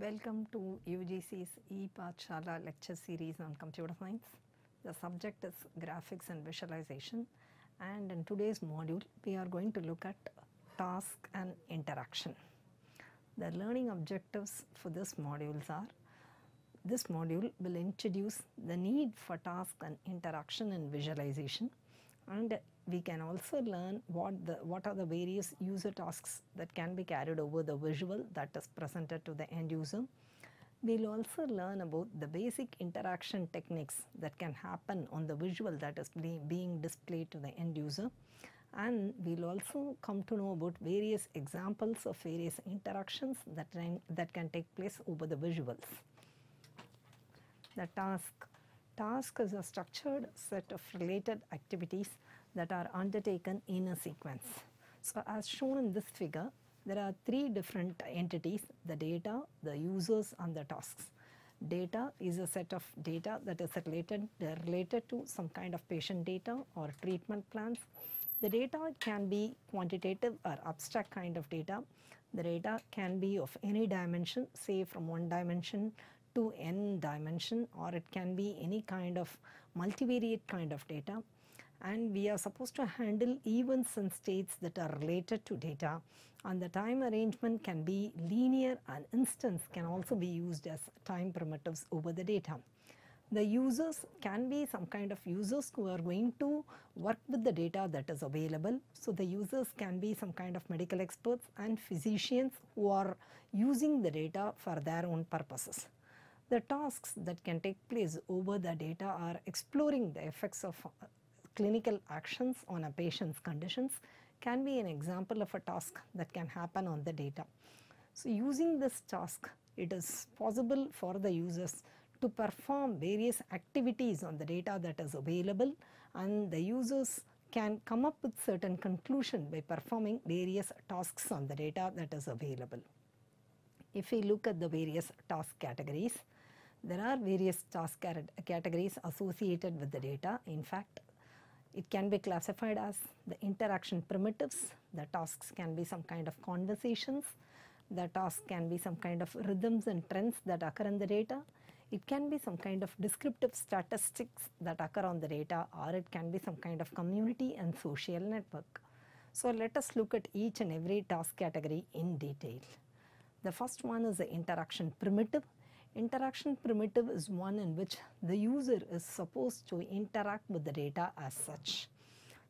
Welcome to UGC's ePathshala lecture series on computer science. The subject is graphics and visualization, and in today's module we are going to look at task and interaction. The learning objectives for this modules are: this module will introduce the need for task and interaction in visualization, and we can also learn what are the various user tasks that can be carried over the visual that is presented to the end user. We will also learn about the basic interaction techniques that can happen on the visual that is being displayed to the end user, and we will also come to know about various examples of various interactions that can take place over the visuals. The task is a structured set of related activities that are undertaken in a sequence. So as shown in this figure, there are three different entities: the data, the users and the tasks. Data is a set of data that is related to some kind of patient data or treatment plans. The data can be quantitative or abstract kind of data. The data can be of any dimension, say from one dimension to n dimension, or it can be any kind of multivariate kind of data. And we are supposed to handle events and states that are related to data, and the time arrangement can be linear, and instance can also be used as time primitives over the data. The users can be some kind of users who are going to work with the data that is available. So the users can be some kind of medical experts and physicians who are using the data for their own purposes. The tasks that can take place over the data are exploring the effects of clinical actions on a patient's conditions, can be an example of a task that can happen on the data. So using this task, it is possible for the users to perform various activities on the data that is available, and the users can come up with certain conclusion by performing various tasks on the data that is available. If we look at the various task categories, there are various task categories associated with the data. In fact, it can be classified as the interaction primitives. The tasks can be some kind of conversations. The task can be some kind of rhythms and trends that occur in the data. It can be some kind of descriptive statistics that occur on the data, or it can be some kind of community and social network. So let us look at each and every task category in detail. The first one is the interaction primitive. Interaction primitive is one in which the user is supposed to interact with the data as such.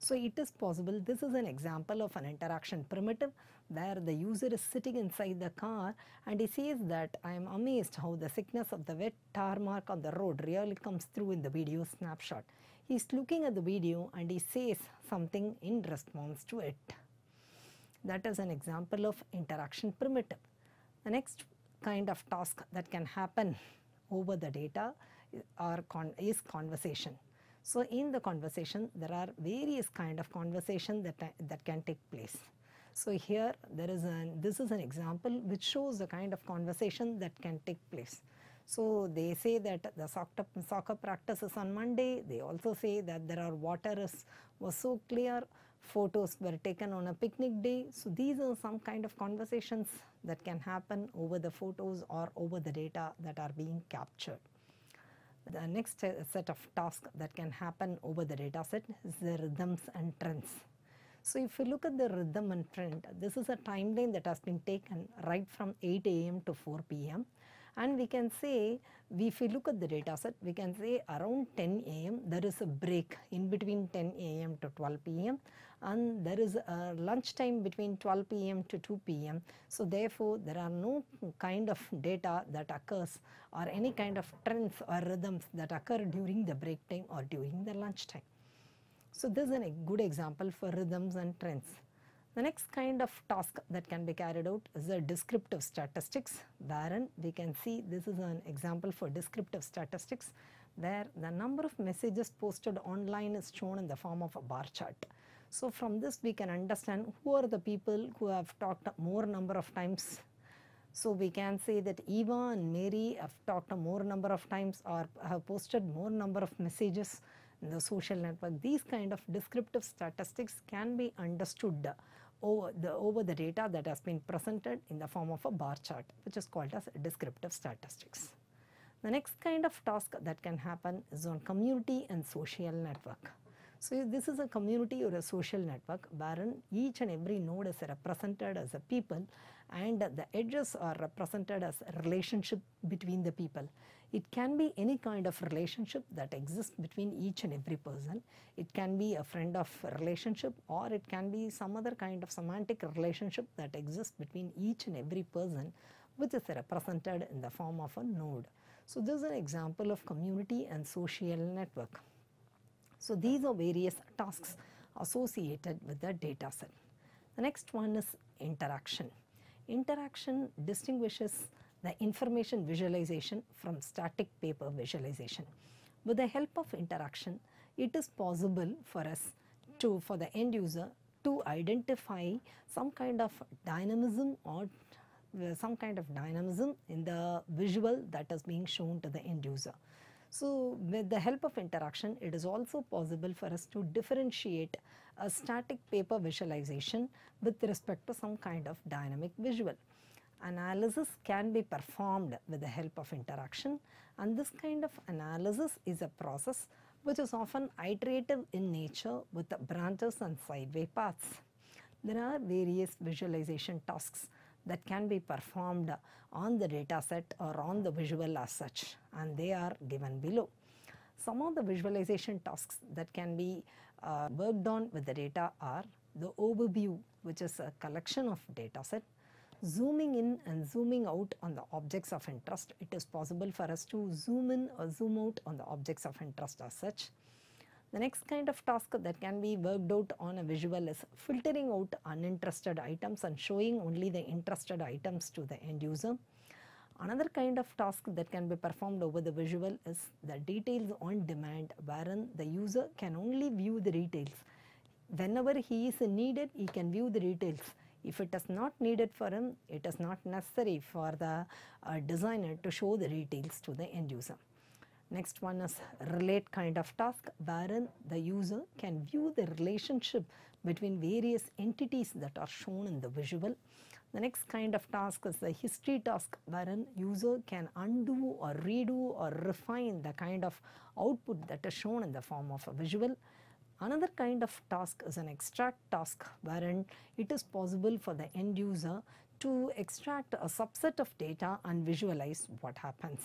So it is possible, this is an example of an interaction primitive where the user is sitting inside the car and he says that, "I am amazed how the thickness of the wet tarmac on the road really comes through in the video snapshot." He is looking at the video and he says something in response to it. That is an example of interaction primitive. The next kind of task that can happen over the data is conversation. So in the conversation, there are various kind of conversation that can take place. So here this is an example which shows the kind of conversation that can take place. So they say that the soccer practice is on Monday. They also say that water was so clear. Photos were taken on a picnic day. So these are some kind of conversations that can happen over the photos or over the data that are being captured. The next set of tasks that can happen over the data set is the rhythms and trends. So if you look at the rhythm and trend, this is a timeline that has been taken right from 8 a.m. to 4 p.m. And we can say, if we look at the data set, we can say around 10 a.m. there is a break in between 10 a.m. to 12 p.m. and there is a lunch time between 12 p.m. to 2 p.m. So therefore, there are no kind of data that occurs or any kind of trends or rhythms that occur during the break time or during the lunch time. So this is a good example for rhythms and trends. The next kind of task that can be carried out is the descriptive statistics, wherein we can see this is an example for descriptive statistics where the number of messages posted online is shown in the form of a bar chart. So from this we can understand who are the people who have talked more number of times. So we can say that Eva and Mary have talked a more number of times or have posted more number of messages in the social network. These kind of descriptive statistics can be understood over the data that has been presented in the form of a bar chart, which is called as descriptive statistics. The next kind of task that can happen is on community and social network. So this is a community or a social network wherein each and every node is represented as a people, and the edges are represented as a relationship between the people. It can be any kind of relationship that exists between each and every person. It can be a friend of relationship, or it can be some other kind of semantic relationship that exists between each and every person, which is represented in the form of a node. So this is an example of community and social network. So these are various tasks associated with the data set. The next one is interaction. Interaction distinguishes the information visualization from static paper visualization. With the help of interaction, it is possible for us for the end user to identify some kind of dynamism or some kind of dynamism in the visual that is being shown to the end user. So with the help of interaction, it is also possible for us to differentiate a static paper visualization with respect to some kind of dynamic visual. Analysis can be performed with the help of interaction, and this kind of analysis is a process which is often iterative in nature with the branches and sideway paths. There are various visualization tasks that can be performed on the data set or on the visual as such, and they are given below. Some of the visualization tasks that can be worked on with the data are the overview, which is a collection of data set. Zooming in and zooming out on the objects of interest. It is possible for us to zoom in or zoom out on the objects of interest as such. The next kind of task that can be worked out on a visual is filtering out uninterested items and showing only the interested items to the end user. Another kind of task that can be performed over the visual is the details on demand, wherein the user can only view the details. Whenever he is needed, he can view the details. If it is not needed for him, it is not necessary for the designer to show the details to the end user. Next one is relate kind of task, wherein the user can view the relationship between various entities that are shown in the visual. The next kind of task is the history task, wherein user can undo or redo or refine the kind of output that is shown in the form of a visual. Another kind of task is an extract task, wherein it is possible for the end user to extract a subset of data and visualize what happens.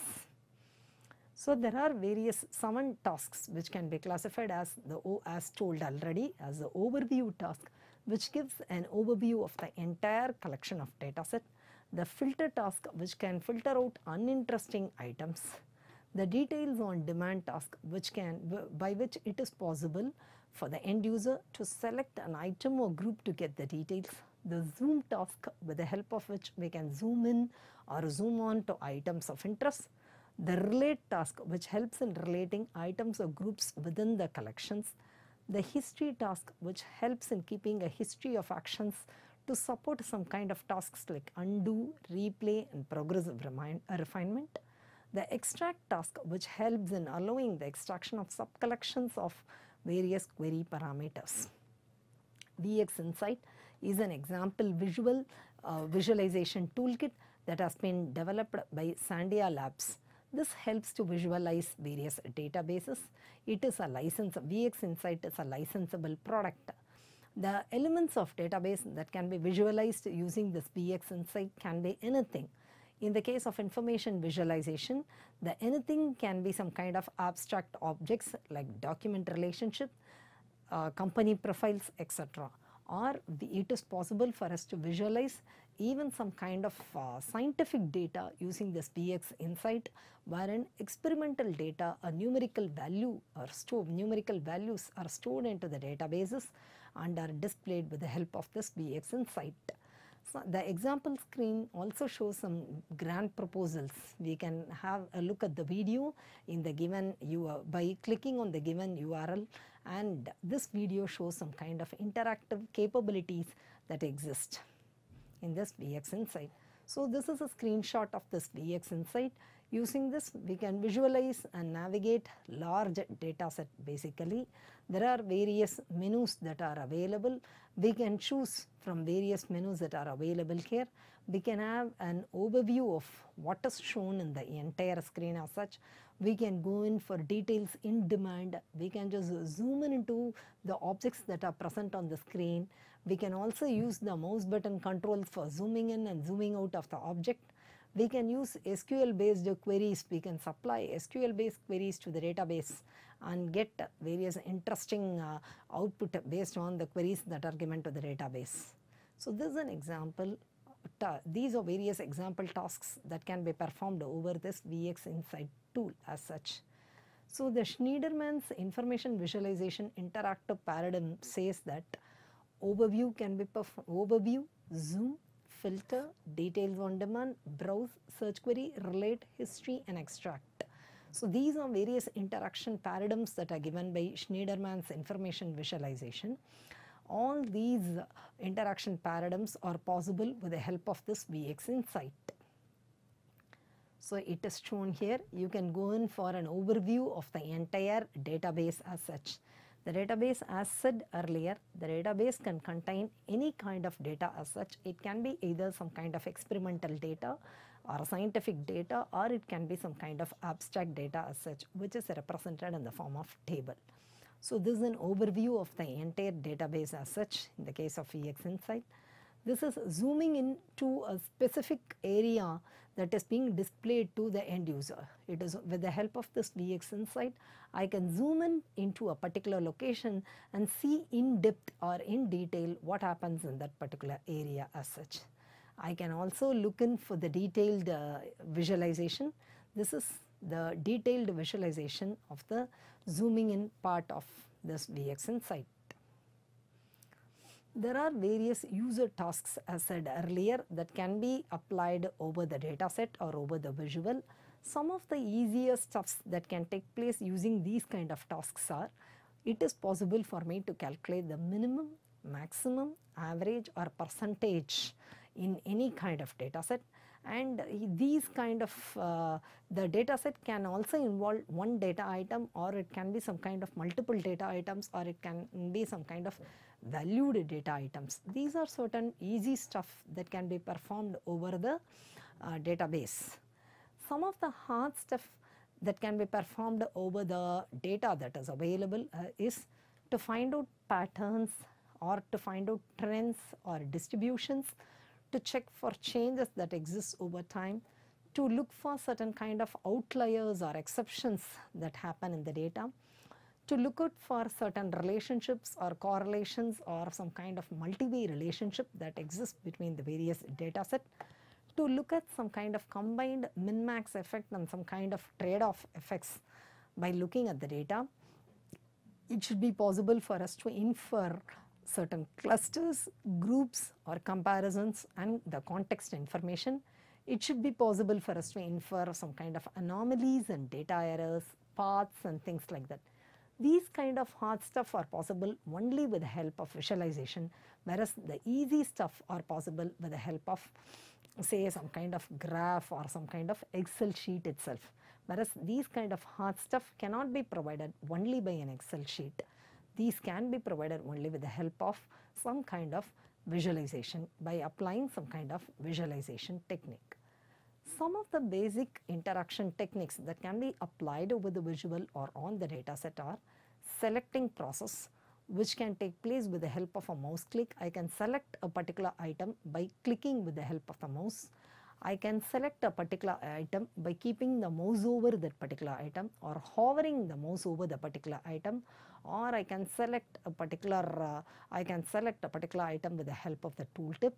So there are various 7 tasks which can be classified as told already as the overview task, which gives an overview of the entire collection of data set. The filter task, which can filter out uninteresting items. The details on demand task, by which it is possible for the end user to select an item or group to get the details. The zoom task, with the help of which we can zoom in or zoom on to items of interest. The relate task, which helps in relating items or groups within the collections. The history task, which helps in keeping a history of actions to support some kind of tasks like undo, replay, and progressive refinement. The extract task, which helps in allowing the extraction of sub-collections of various query parameters. VX Insight is an example visualization toolkit that has been developed by Sandia Labs. This helps to visualize various databases. It is a VX Insight is a licensable product. The elements of database that can be visualized using this VX Insight can be anything. In the case of information visualization, the anything can be some kind of abstract objects like document relationship, company profiles, etc. Or it is possible for us to visualize even some kind of scientific data using this VX Insight, wherein experimental data or numerical values are stored into the databases and are displayed with the help of this VX Insight. So the example screen also shows some grant proposals. We can have a look at the video in the given by clicking on the given URL, and this video shows some kind of interactive capabilities that exist in this VX Insight. So this is a screenshot of this VX Insight. Using this, we can visualize and navigate large data set basically. There are various menus that are available. We can choose from various menus that are available here. We can have an overview of what is shown in the entire screen as such. We can go in for details in demand. We can just zoom in into the objects that are present on the screen. We can also use the mouse button controls for zooming in and zooming out of the object. We can use SQL based queries. We can supply SQL based queries to the database and get various interesting output based on the queries that are given to the database. So this is an example. These are various example tasks that can be performed over this VX Insight tool as such. So the Schneiderman's information visualization interactive paradigm says that overview can be overview, zoom, filter, details on demand, browse, search query, relate, history and extract. So these are various interaction paradigms that are given by Schneiderman's information visualization. All these interaction paradigms are possible with the help of this VX Insight. So it is shown here. You can go in for an overview of the entire database as such. The database, as said earlier, the database can contain any kind of data as such. It can be either some kind of experimental data or scientific data, or it can be some kind of abstract data as such, which is represented in the form of table. So this is an overview of the entire database as such in the case of VX Insight. This is zooming into a specific area that is being displayed to the end user. It is with the help of this VX Insight, I can zoom in into a particular location and see in depth or in detail what happens in that particular area as such. I can also look in for the detailed visualization. This is the detailed visualization of the zooming in part of this VX Insight. There are various user tasks, as said earlier, that can be applied over the dataset or over the visual. Some of the easiest stuffs that can take place using these kind of tasks are, it is possible for me to calculate the minimum, maximum, average or percentage in any kind of dataset. And these kind of, the dataset can also involve one data item, or it can be some kind of multiple data items, or it can be some kind of valued data items. These are certain easy stuff that can be performed over the database. Some of the hard stuff that can be performed over the data that is available is to find out patterns or to find out trends or distributions, to check for changes that exist over time, to look for certain kind of outliers or exceptions that happen in the data, to look out for certain relationships or correlations or some kind of multi-way relationship that exists between the various data set, to look at some kind of combined min-max effect and some kind of trade-off effects by looking at the data. It should be possible for us to infer certain clusters, groups or comparisons and the context information. It should be possible for us to infer some kind of anomalies and data errors, paths and things like that. These kind of hard stuff are possible only with the help of visualization, whereas the easy stuff are possible with the help of, say, some kind of graph or some kind of Excel sheet itself. Whereas these kind of hard stuff cannot be provided only by an Excel sheet. These can be provided only with the help of some kind of visualization by applying some kind of visualization technique. Some of the basic interaction techniques that can be applied over the visual or on the data set are selecting process, which can take place with the help of a mouse click. I can select a particular item by clicking with the help of the mouse. I can select a particular item by keeping the mouse over that particular item or hovering the mouse over the particular item, or I can select a particular item with the help of the tooltip.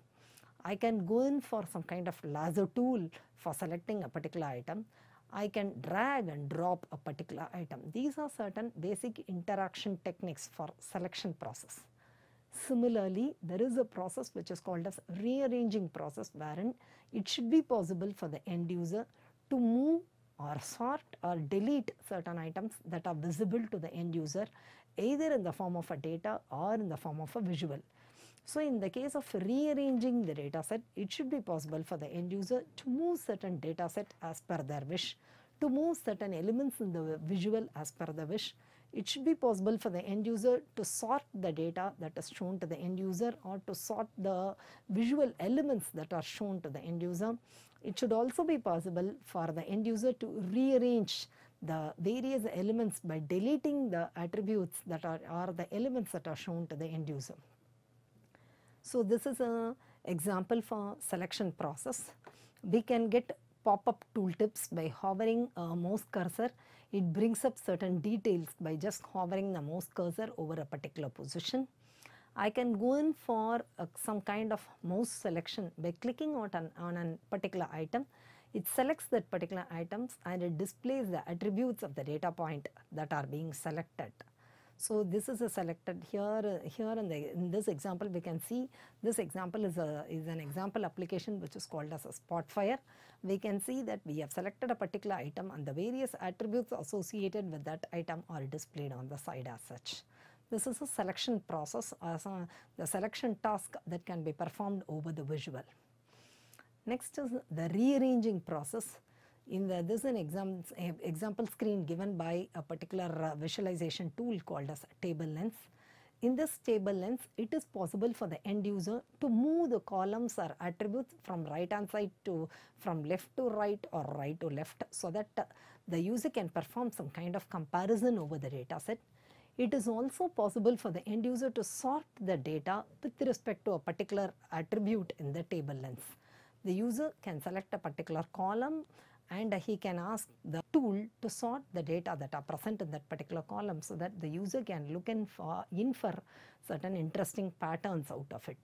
I can go in for some kind of lasso tool for selecting a particular item. I can drag and drop a particular item. These are certain basic interaction techniques for selection process. Similarly, there is a process which is called as rearranging process, wherein it should be possible for the end user to move or sort or delete certain items that are visible to the end user, either in the form of a data or in the form of a visual. So in the case of rearranging the data set, it should be possible for the end user to move certain data set as per their wish, to move certain elements in the visual as per the wish. It should be possible for the end user to sort the data that is shown to the end user, or to sort the visual elements that are shown to the end user. It should also be possible for the end user to rearrange the various elements by deleting the attributes that are the elements that are shown to the end user. So this is an example for selection process. We can get pop-up tooltips by hovering a mouse cursor. It brings up certain details by just hovering the mouse cursor over a particular position. I can go in for some kind of mouse selection by clicking on a particular item. It selects that particular items and it displays the attributes of the data point that are being selected. So this is a selected here in this example we can see this example is an example application which is called as a Spotfire. We can see that we have selected a particular item and the various attributes associated with that item are displayed on the side as such. This is a selection process, the selection task that can be performed over the visual. Next is the rearranging process. This is an example screen given by a particular visualization tool called as Table Lens. In this table lens, it is possible for the end user to move the columns or attributes from right hand side from left to right or right to left, so that the user can perform some kind of comparison over the data set. It is also possible for the end user to sort the data with respect to a particular attribute in the table lens. The user can select a particular column and he can ask the tool to sort the data that are present in that particular column, so that the user can look and infer certain interesting patterns out of it.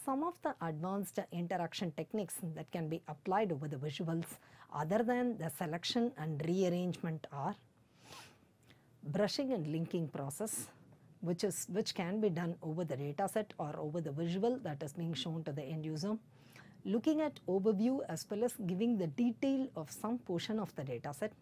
Some of the advanced interaction techniques that can be applied over the visuals other than the selection and rearrangement are brushing and linking process, which can be done over the data set or over the visual that is being shown to the end user. Looking at overview as well as giving the detail of some portion of the data set.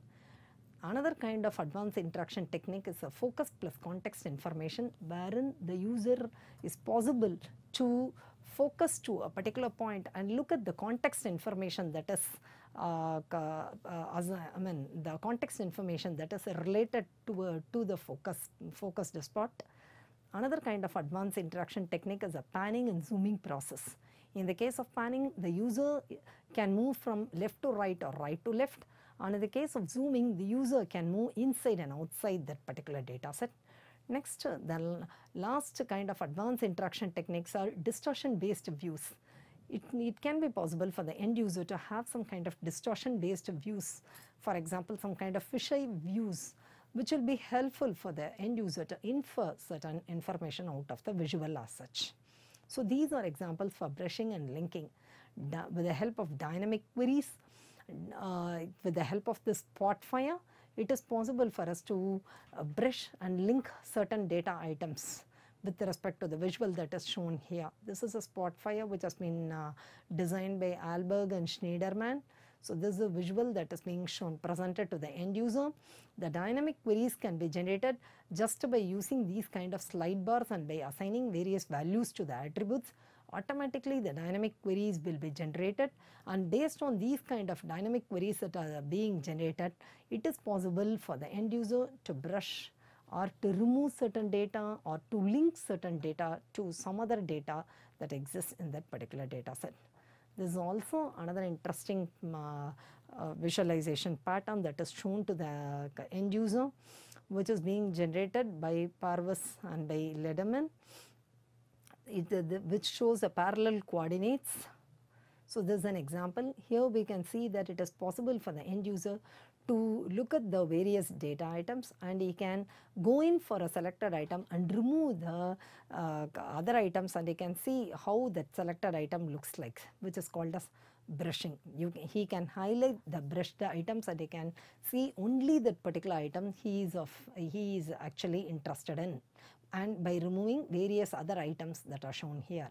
Another kind of advanced interaction technique is a focus plus context information, wherein the user is possible to focus to a particular point and look at the context information that is the context information that is related to the focused spot. Another kind of advanced interaction technique is a panning and zooming process. In the case of panning, the user can move from left to right or right to left. And in the case of zooming, the user can move inside and outside that particular data set. Next, the last kind of advanced interaction techniques are distortion-based views. It can be possible for the end user to have some kind of distortion-based views. For example, some kind of fisheye views, which will be helpful for the end user to infer certain information out of the visual as such. So these are examples for brushing and linking with the help of dynamic queries. With the help of this Spotfire, it is possible for us to brush and link certain data items with respect to the visual that is shown here. This is a Spotfire which has been designed by Alberg and Schneiderman. So this is a visual that is being shown, presented to the end user. The dynamic queries can be generated just by using these kind of slide bars and by assigning various values to the attributes. Automatically the dynamic queries will be generated, and based on these kind of dynamic queries that are being generated, it is possible for the end user to brush or to remove certain data or to link certain data to some other data that exists in that particular data set. This is also another interesting visualization pattern that is shown to the end user, which is being generated by Parvas and by Lederman, which shows the parallel coordinates. So this is an example. Here we can see that it is possible for the end user to look at the various data items, and he can go in for a selected item and remove the other items, and he can see how that selected item looks like, which is called as brushing. He can highlight the brushed items and he can see only that particular item he is actually interested in, and by removing various other items that are shown here.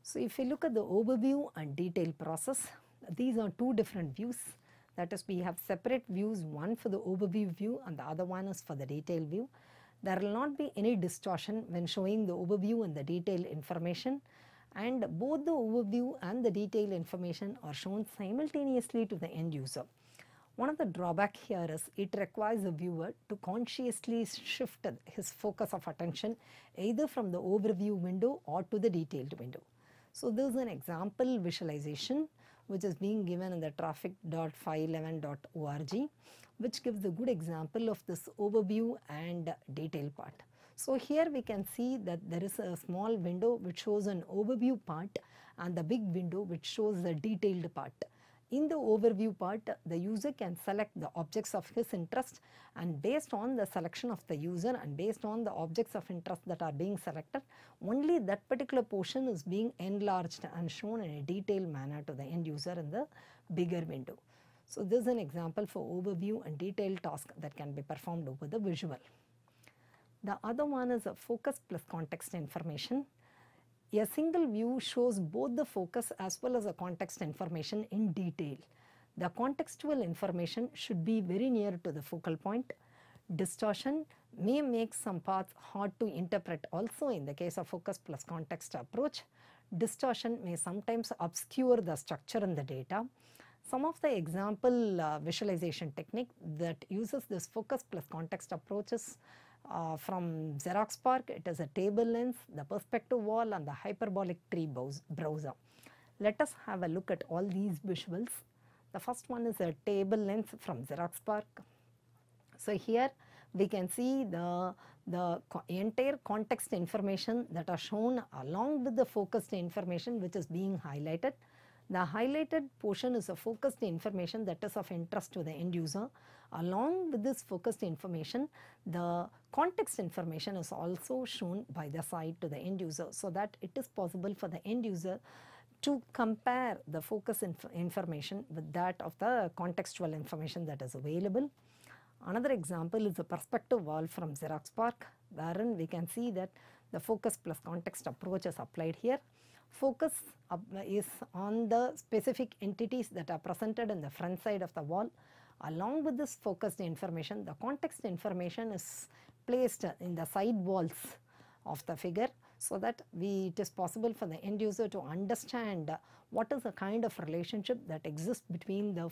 So if you look at the overview and detail process, these are two different views. That is, we have separate views, one for the overview view and the other one is for the detail view. There will not be any distortion when showing the overview and the detailed information, and both the overview and the detailed information are shown simultaneously to the end user. One of the drawback here is it requires the viewer to consciously shift his focus of attention either from the overview window or to the detailed window. So this is an example visualization which is being given in the traffic.511.org, which gives a good example of this overview and detail part. So here we can see that there is a small window which shows an overview part and the big window which shows the detailed part. In the overview part, the user can select the objects of his interest, and based on the selection of the user and based on the objects of interest that are being selected, only that particular portion is being enlarged and shown in a detailed manner to the end user in the bigger window. So this is an example for overview and detailed task that can be performed over the visual. The other one is a focus plus context information. A single view shows both the focus as well as the context information in detail. The contextual information should be very near to the focal point. Distortion may make some parts hard to interpret also in the case of focus plus context approach. Distortion may sometimes obscure the structure in the data. Some of the example visualization technique that uses this focus plus context approaches from XeroxPark, it is a table lens, the perspective wall and the hyperbolic tree browser. Let us have a look at all these visuals. The first one is a table lens from XeroxPark. So here we can see the entire context information that are shown along with the focused information which is being highlighted. The highlighted portion is a focused information that is of interest to the end user. Along with this focused information, the context information is also shown by the side to the end user, so that it is possible for the end user to compare the focus information with that of the contextual information that is available. Another example is a perspective wall from XeroxPark, wherein we can see that the focus plus context approach is applied here. Focus is on the specific entities that are presented in the front side of the wall. Along with this focused information, the context information is placed in the side walls of the figure, so that it is possible for the end user to understand what is the kind of relationship that exists between the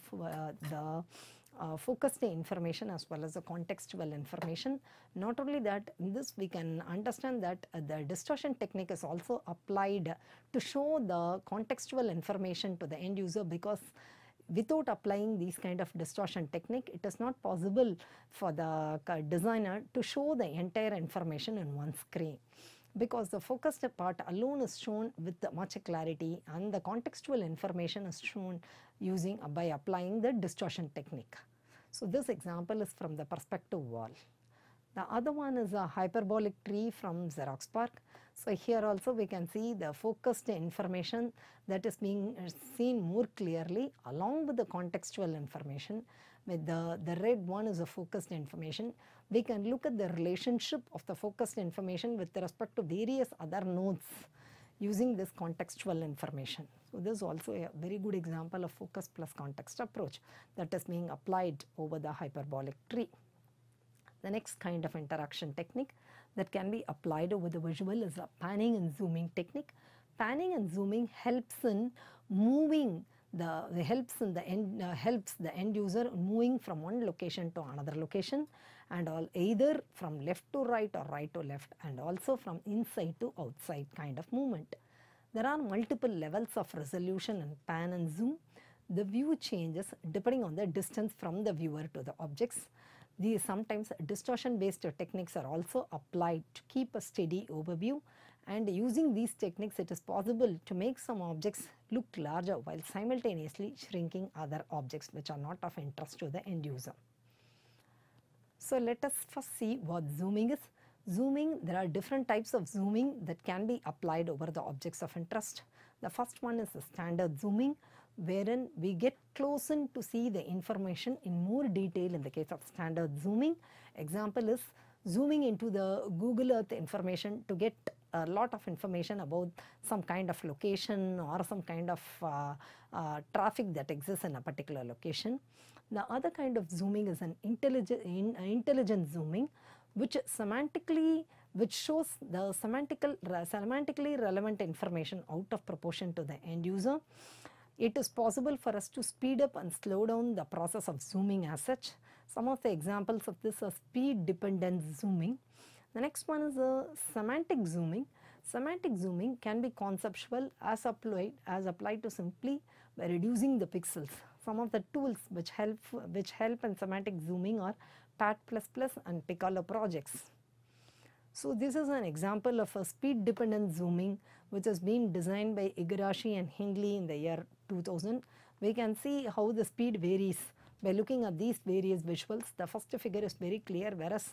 focused information as well as the contextual information. Not only that, in this we can understand that the distortion technique is also applied to show the contextual information to the end user, because without applying these kind of distortion technique, it is not possible for the designer to show the entire information in one screen, because the focused part alone is shown with much clarity and the contextual information is shown using by applying the distortion technique. So this example is from the perspective wall. The other one is a hyperbolic tree from XeroxPark. So here also we can see the focused information that is being seen more clearly along with the contextual information. With the red one is a focused information. We can look at the relationship of the focused information with respect to various other nodes using this contextual information. So this is also a very good example of focus plus context approach that is being applied over the hyperbolic tree. The next kind of interaction technique that can be applied over the visual is a panning and zooming technique. Panning and zooming helps in moving helps the end user moving from one location to another location, and either from left to right or right to left, and also from inside to outside kind of movement. There are multiple levels of resolution in pan and zoom. The view changes depending on the distance from the viewer to the objects. These sometimes distortion based techniques are also applied to keep a steady overview, and using these techniques it is possible to make some objects look larger while simultaneously shrinking other objects which are not of interest to the end user. So let us first see what zooming is. Zooming, there are different types of zooming that can be applied over the objects of interest. The first one is the standard zooming, wherein we get close in to see the information in more detail in the case of standard zooming. Example is zooming into the Google Earth information to get a lot of information about some kind of location or some kind of traffic that exists in a particular location. The other kind of zooming is an intelligent zooming, which shows the semantically relevant information out of proportion to the end user. It is possible for us to speed up and slow down the process of zooming as such. Some of the examples of this are speed dependent zooming. The next one is semantic zooming. Semantic zooming can be conceptual as applied to simply by reducing the pixels. Some of the tools which help in semantic zooming are PAT++ and Piccolo projects. So this is an example of a speed dependent zooming which has been designed by Igarashi and Hindley in the year 2000. We can see how the speed varies by looking at these various visuals. The first figure is very clear, whereas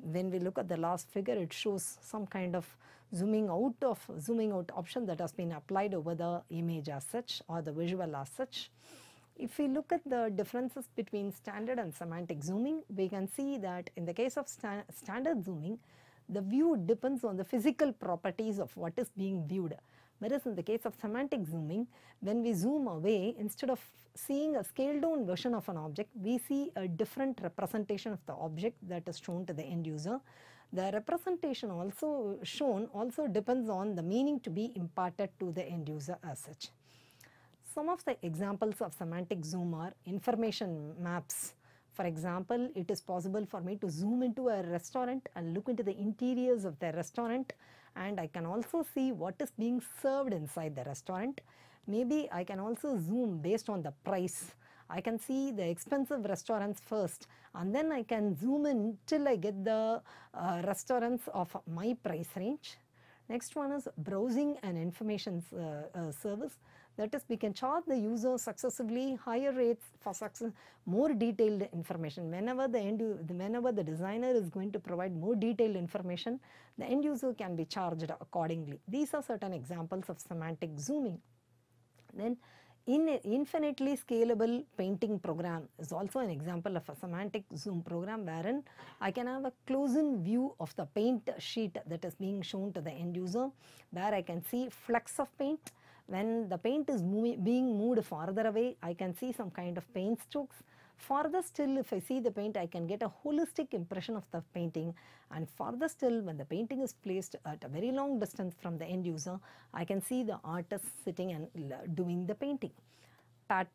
when we look at the last figure, it shows some kind of zooming out option that has been applied over the image as such or the visual as such. If we look at the differences between standard and semantic zooming, we can see that in the case of standard zooming, the view depends on the physical properties of what is being viewed. Whereas in the case of semantic zooming, when we zoom away, instead of seeing a scaled down version of an object, we see a different representation of the object that is shown to the end user. The representation also shown also depends on the meaning to be imparted to the end user as such. Some of the examples of semantic zoom are information maps. For example, it is possible for me to zoom into a restaurant and look into the interiors of the restaurant, and I can also see what is being served inside the restaurant. Maybe I can also zoom based on the price. I can see the expensive restaurants first, and then I can zoom in till I get the restaurants of my price range. Next one is browsing and information service. That is, we can charge the user successively higher rates for more detailed information. Whenever the designer is going to provide more detailed information, the end user can be charged accordingly. These are certain examples of semantic zooming. Then infinitely scalable painting program is also an example of a semantic zoom program, wherein I can have a close-in view of the paint sheet that is being shown to the end user, where I can see flecks of paint. When the paint is being moved farther away, I can see some kind of paint strokes. Farther still, if I see the paint, I can get a holistic impression of the painting. And farther still, when the painting is placed at a very long distance from the end user, I can see the artist sitting and doing the painting. PAT++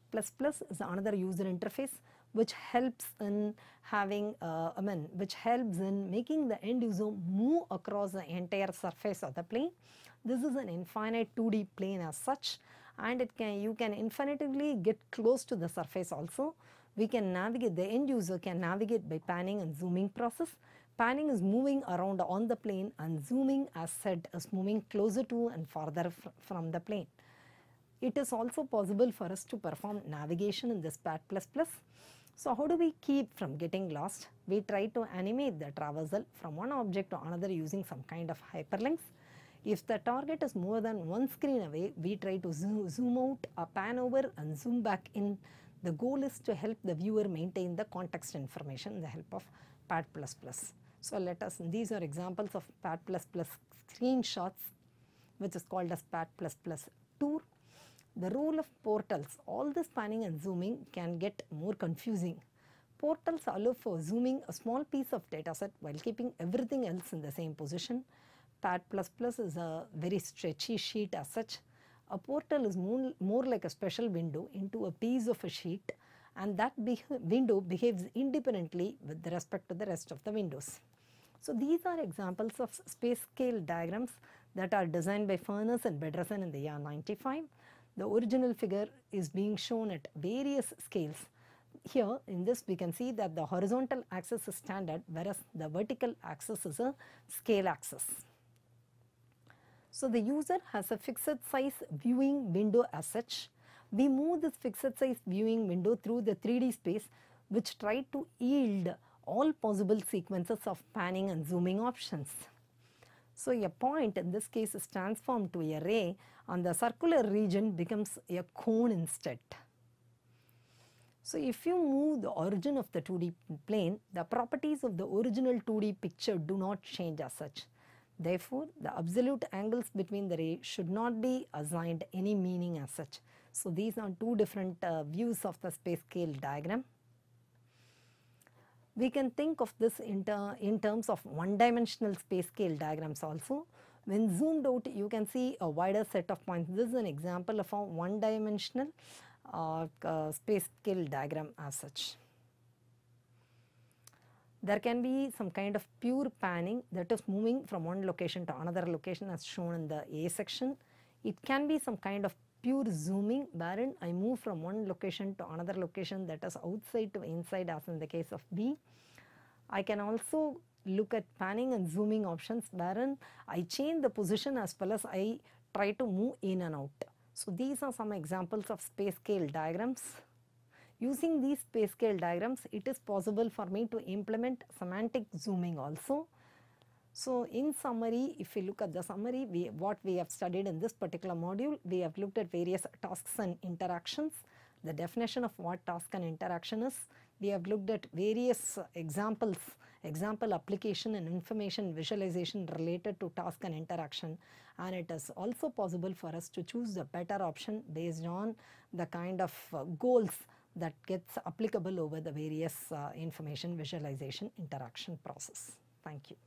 is another user interface which helps in having, which helps in making the end user move across the entire surface of the plane. This is an infinite 2D plane as such, and you can infinitely get close to the surface also. We can navigate, the end user can navigate by panning and zooming process. Panning is moving around on the plane, and zooming, as said, is moving closer to and farther from the plane. It is also possible for us to perform navigation in this PAT++. So how do we keep from getting lost? We try to animate the traversal from one object to another using some kind of hyperlinks. If the target is more than one screen away, we try to zoom out, pan over and zoom back in. The goal is to help the viewer maintain the context information with the help of PAT++. So these are examples of PAT++ screenshots, which is called as PAT++ tour. The role of portals, all this panning and zooming can get more confusing. Portals allow for zooming a small piece of dataset while keeping everything else in the same position. PAT++ is a very stretchy sheet as such. A portal is more like a special window into a piece of a sheet, and that window behaves independently with respect to the rest of the windows. So these are examples of space scale diagrams that are designed by Furness and Bedresen in the year 1995. The original figure is being shown at various scales. Here in this we can see that the horizontal axis is standard, whereas the vertical axis is a scale axis. So the user has a fixed size viewing window as such. We move this fixed size viewing window through the 3D space, which try to yield all possible sequences of panning and zooming options. So a point in this case is transformed to a ray, and the circular region becomes a cone instead. So if you move the origin of the 2D plane, the properties of the original 2D picture do not change as such. Therefore, the absolute angles between the rays should not be assigned any meaning as such. So these are two different views of the space scale diagram. We can think of this in terms of one-dimensional space scale diagrams also. When zoomed out, you can see a wider set of points. This is an example of a one-dimensional space scale diagram as such. There can be some kind of pure panning, that is moving from one location to another location as shown in the A section. It can be some kind of pure zooming wherein I move from one location to another location, that is outside to inside as in the case of B. I can also look at panning and zooming options wherein I change the position as well as I try to move in and out. So these are some examples of space scale diagrams. Using these space scale diagrams, it is possible for me to implement semantic zooming also. So in summary, if we look at the summary, what we have studied in this particular module, we have looked at various tasks and interactions, the definition of what task and interaction is. We have looked at various example application and information visualization related to task and interaction, and it is also possible for us to choose the better option based on the kind of goals that gets applicable over the various information visualization interaction process. Thank you.